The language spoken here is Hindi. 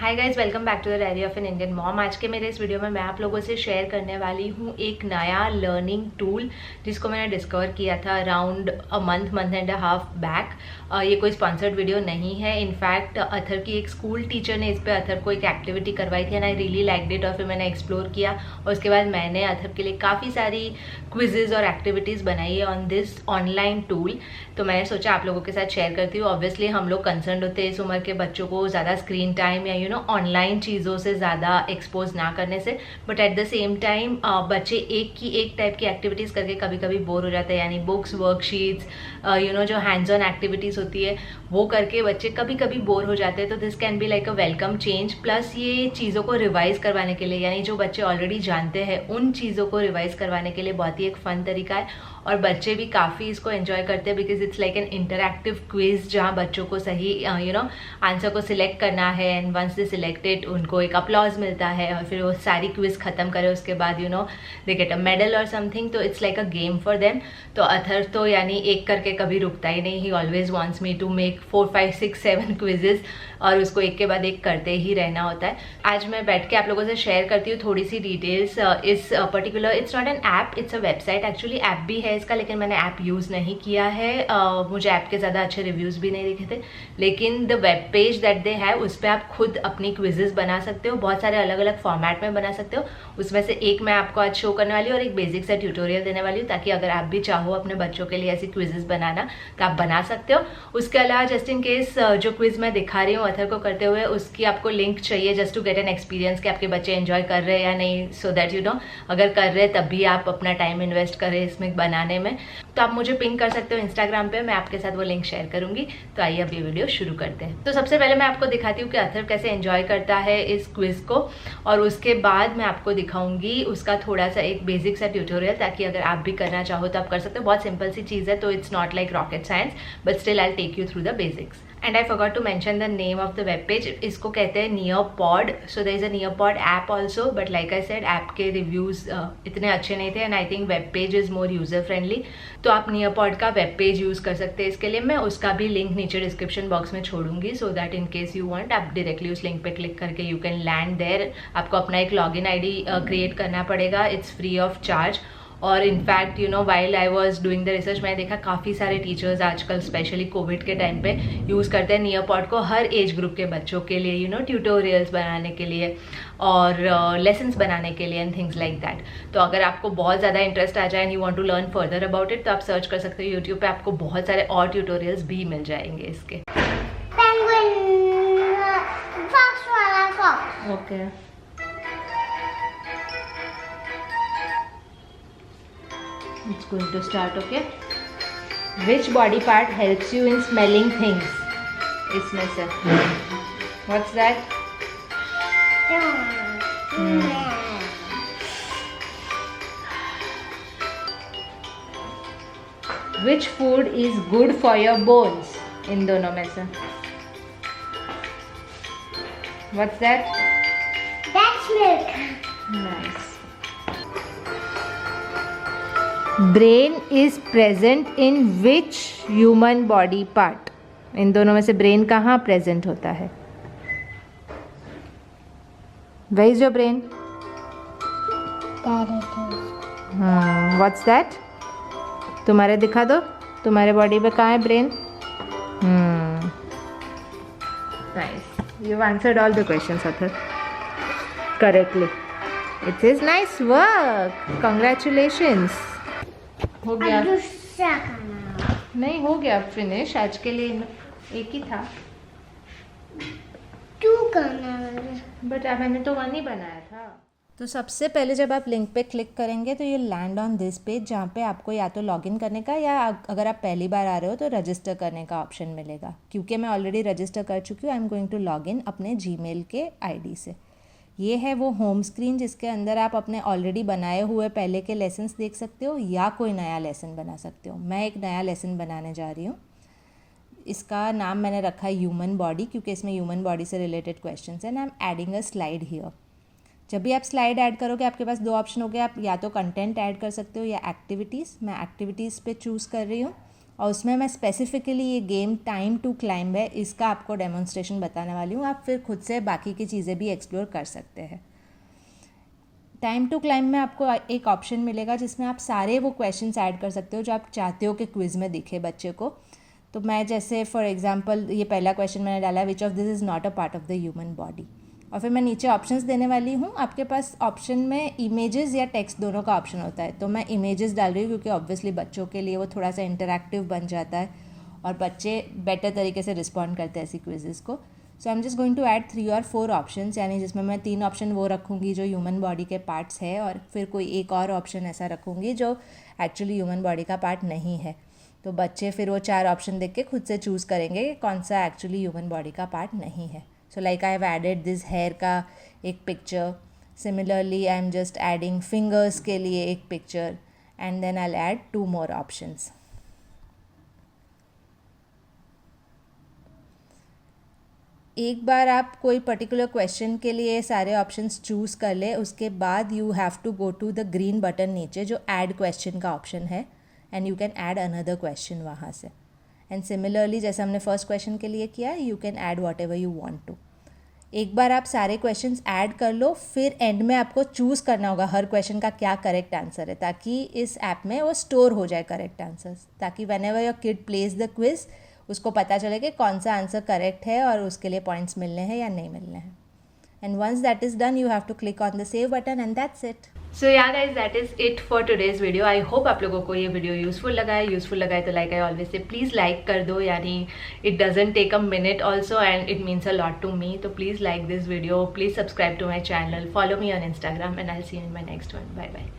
Hi guys, welcome back to the diary of an Indian mom. आज के मेरे इस वीडियो में मैं आप लोगों से शेयर करने वाली हूँ एक नया लर्निंग टूल जिसको मैंने डिस्कवर किया था around a month and a half back. ये कोई स्पॉन्सर्ड वीडियो नहीं है। इनफैक्ट अथर की एक स्कूल टीचर ने इस पर अथर को एक एक्टिविटी करवाई थी and I really liked it. और फिर मैंने एक्सप्लोर किया और उसके बाद मैंने अथर के लिए काफ़ी सारी क्विजेज और एक्टिविटीज़ बनाई है ऑन दिस ऑनलाइन टूल। तो मैंने सोचा आप लोगों के साथ शेयर करती हूँ। ऑब्वियसली हम लोग कंसर्न होते हैं इस उम्र के बच्चों को ज़्यादा स्क्रीन टाइम या ऑनलाइन चीज़ों से ज़्यादा एक्सपोज ना करने से, but at the same time बच्चे एक टाइप की एक्टिविटीज़ करके कभी कभी बोर हो जाते हैं। यानी बुक्स, वर्कशीट्स, जो हैंड्स ऑन एक्टिविटीज़ होती है वो करके बच्चे कभी कभी बोर हो जाते हैं। तो this can be like a welcome change. Plus ये चीज़ों को रिवाइज करवाने के लिए, यानी जो बच्चे ऑलरेडी जानते हैं उन चीज़ों को रिवाइज करवाने के लिए बहुत ही एक फन तरीका है। और बच्चे भी काफ़ी इसको एंजॉय करते हैं because it's like an interactive quiz जहाँ बच्चों को सही आंसर को सिलेक्ट करना है एंड वंस दे सिलेक्टेड उनको एक अपलॉज मिलता है और फिर वो सारी क्विज खत्म करे उसके बाद दे गेट अ मेडल और समथिंग। तो it's like a game for them. तो अथर तो यानी एक करके कभी रुकता ही नहीं। He always wants me to make 4, 5, 6, 7 quizzes और उसको एक के बाद एक करते ही रहना होता है। आज मैं बैठ के आप लोगों से शेयर करती हूँ थोड़ी सी डिटेल्स इस particular, it's not an app, it's a website. Actually app भी है इसका लेकिन मैंने ऐप यूज़ नहीं किया है। मुझे ऐप के ज़्यादा अच्छे रिव्यूज़ भी नहीं दिखे थे, लेकिन the web page that they है उस पर आप खुद अपनी क्विजेज बना सकते हो। बहुत सारे अलग अलग फॉर्मेट में बना सकते हो। उसमें से एक मैं आपको आज शो करने वाली हूँ और एक बेसिक सा ट्यूटोरियल देने वाली हूँ, ताकि अगर आप भी चाहो अपने बच्चों के लिए ऐसी क्विजेज बनाना तो आप बना सकते हो। उसके अलावा जस्ट इन केस जो क्विज मैं दिखा रही हूँ अथर को करते हुए, उसकी आपको लिंक चाहिए just to get an experience कि आपके बच्चे एंजॉय कर रहे हैं या नहीं, सो दैट अगर कर रहे हैं तब भी आप अपना टाइम इन्वेस्ट करें इसमें बनाने में। तो आप मुझे पिंग कर सकते हो इंस्टाग्राम पे, मैं आपके साथ वो लिंक शेयर करूंगी। तो आइए अब ये वीडियो शुरू करते हैं। तो सबसे पहले मैं आपको दिखाती हूँ कि अथर कैसे एंजॉय करता है इस क्विज को, और उसके बाद मैं आपको दिखाऊंगी उसका थोड़ा सा एक बेसिक सा ट्यूटोरियल, ताकि अगर आप भी करना चाहो तो आप कर सकते हो। बहुत सिंपल सी चीज़ है, तो it's not like rocket science, but still I take you through the basics. And I forgot to mention the name of the web page. इसको कहते हैं Nearpod. So there is a Nearpod app also, but like I said app के रिव्यूज इतने अच्छे नहीं थे and I think web page is more user friendly. तो आप नियरपॉड का वेब पेज यूज कर सकते हैं इसके लिए। मैं उसका भी लिंक नीचे डिस्क्रिप्शन बॉक्स में छोड़ूंगी, so that in case you want आप डायरेक्टली उस लिंक पे क्लिक करके यू कैन लैंड देयर। आपको अपना एक लॉगिन आईडी क्रिएट करना पड़ेगा। It's free of charge. और in fact while I was doing the research, मैंने देखा काफ़ी सारे टीचर्स आजकल स्पेशली कोविड के टाइम पे यूज़ करते हैं नियरपॉड को हर एज ग्रुप के बच्चों के लिए, ट्यूटोरियल्स बनाने के लिए और लेसन्स बनाने के लिए एंड थिंग्स लाइक दैट। तो अगर आपको बहुत ज़्यादा इंटरेस्ट आ जाए and you want to learn further about it, तो आप सर्च कर सकते हो यूट्यूब पे, आपको बहुत सारे और ट्यूटोरियल्स भी मिल जाएंगे इसके। Okay, it's going to start. Okay, which body part helps you in smelling things? इसमें से what's that? Which food is good for your bones? इन दोनों में से what's that? That's milk. Nice. Brain is present in which human body part? इन दोनों में से ब्रेन कहाँ प्रेजेंट होता है? Where is your brain? What's that? तुम्हारे दिखा दो, तुम्हारे बॉडी पे कहाँ है brain? Nice, you answered all the questions other correctly. It is nice work, congratulations. हो गया? नहीं, हो गया फिनिश आज के लिए। एक ही था, 2 करना है, बट मैंने तो 1 ही बनाया था। तो सबसे पहले जब आप लिंक पे क्लिक करेंगे तो ये लैंड ऑन दिस पेज, जहाँ पे आपको या तो लॉगिन करने का या अगर आप पहली बार आ रहे हो तो रजिस्टर करने का ऑप्शन मिलेगा। क्योंकि मैं ऑलरेडी रजिस्टर कर चुकी हूँ, I am going to login अपने जीमेल के आईडी से। ये है वो होम स्क्रीन जिसके अंदर आप अपने ऑलरेडी बनाए हुए पहले के लेसन्स देख सकते हो या कोई नया लेसन बना सकते हो। मैं एक नया लेसन बनाने जा रही हूँ। इसका नाम मैंने रखा है ह्यूमन बॉडी, क्योंकि इसमें ह्यूमन बॉडी से रिलेटेड क्वेश्चंस हैं। I am adding a slide here. जब भी आप स्लाइड ऐड करोगे आपके पास 2 ऑप्शन हो गए। आप या तो कंटेंट ऐड कर सकते हो या एक्टिविटीज़। मैं एक्टिविटीज़ पे चूज़ कर रही हूँ और उसमें मैं स्पेसिफिकली ये गेम टाइम टू क्लाइंब है, इसका आपको डेमोन्स्ट्रेशन बताने वाली हूँ। आप फिर खुद से बाकी की चीज़ें भी एक्सप्लोर कर सकते हैं। टाइम टू क्लाइंब में आपको एक ऑप्शन मिलेगा जिसमें आप सारे वो क्वेश्चंस ऐड कर सकते हो जो आप चाहते हो कि क्विज़ में दिखे बच्चे को। तो मैं जैसे फॉर एग्जांपल ये पहला क्वेश्चन मैंने डाला, which of this is not a part of the human body, और फिर मैं नीचे ऑप्शंस देने वाली हूँ। आपके पास ऑप्शन में इमेजेस या टेक्स्ट दोनों का ऑप्शन होता है, तो मैं इमेजेस डाल रही हूँ क्योंकि ऑब्वियसली बच्चों के लिए वो थोड़ा सा इंटरैक्टिव बन जाता है और बच्चे बेटर तरीके से रिस्पॉन्ड करते हैं ऐसी क्विजेज़ को। So I am just going to add 3 और 4 ऑप्शंस, यानी जिसमें मैं 3 ऑप्शन वो रखूँगी जो ह्यूमन बॉडी के पार्ट्स है और फिर कोई एक और ऑप्शन ऐसा रखूँगी जो एक्चुअली ह्यूमन बॉडी का पार्ट नहीं है। तो बच्चे फिर वो 4 ऑप्शन देख के खुद से चूज़ करेंगे कि कौन सा एक्चुअली ह्यूमन बॉडी का पार्ट नहीं है। So like I have added this hair का एक picture, similarly I am just adding fingers के लिए एक picture and then I will add 2 more options. एक बार आप कोई पर्टिकुलर क्वेश्चन के लिए सारे ऑप्शंस चूज़ कर ले, उसके बाद you have to go to the green button नीचे जो ऐड क्वेश्चन का ऑप्शन है and you can add another question वहाँ से। एंड सिमिलरली जैसे हमने फर्स्ट क्वेश्चन के लिए किया, you can add whatever you want to. एक बार आप सारे क्वेश्चंस ऐड कर लो, फिर एंड में आपको चूज़ करना होगा हर क्वेश्चन का क्या करेक्ट आंसर है, ताकि इस ऐप में वो स्टोर हो जाए करेक्ट आंसर्स, ताकि when ever your kid plays the quiz उसको पता चले कि कौन सा आंसर करेक्ट है और उसके लिए पॉइंट्स मिलने हैं या नहीं मिलने हैं। And once that is done, you have to click on the save button and that's it. So yeah guys, that is it for today's video. I hope आप लोगों को ये वीडियो यूज़फुल लगा है। तो like I always say please like कर दो, यानी it doesn't take a minute also and it means a lot to me. तो please like this video, please subscribe to my channel, follow me on Instagram and I will see you in my next one. Bye bye.